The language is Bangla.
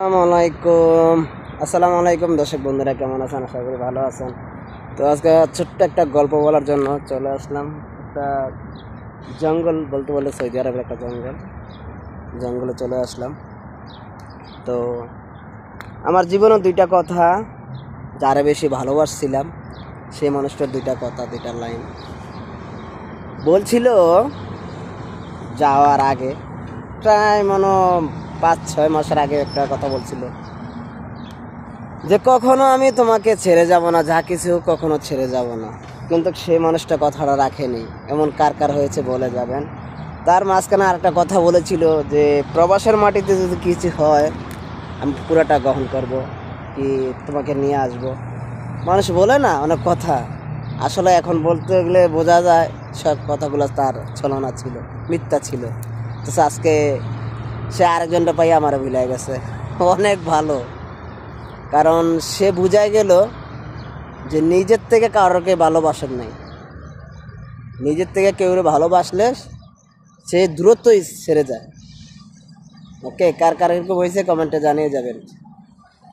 আসসালামু আলাইকুম দর্শক বন্ধুরা, কেমন আছেন? আশা করি ভালো আছেন। তো আজকে ছোট্ট একটা গল্প বলার জন্য চলে আসলাম। একটা জঙ্গল বলতে বলে সৌদি আরবের একটা জঙ্গলে চলে আসলাম। তো আমার জীবনে দুইটা কথা, যারা বেশি ভালোবাসছিলাম সেই মানুষটার দুইটা কথা, দুইটা লাইন বলছিল যাওয়ার আগে, প্রায় 5-6 মাসের আগে একটা কথা বলছিল যে কখনো আমি তোমাকে ছেড়ে যাব না, যা কিছু কখনো ছেড়ে যাব না। কিন্তু সেই মানুষটা কথাটা রাখেনি। এমন কার কার হয়েছে বলে যাবেন। তার মাঝখানে আর একটা কথা বলেছিল যে প্রবাসের মাটিতে যদি কিছু হয় আমি পুরোটা গ্রহণ করব, কি তোমাকে নিয়ে আসব। মানুষ বলে না অনেক কথা, আসলে এখন বলতে গেলে বোঝা যায় সব কথাগুলো তার ছলনা ছিল, মিথ্যা ছিল। তো আজকে সে আরেকজনটা পাই আমার ভুলে গেছে। অনেক ভালো, কারণ সে বুঝাই গেল যে নিজের থেকে কারোকে ভালোবাসেন নাই। নিজের থেকে কেউ ভালোবাসলে সে দূরত্বই ছেড়ে যায়। ওকে, কার কার এরকম হয়েছে কমেন্টে জানিয়ে যাবেন।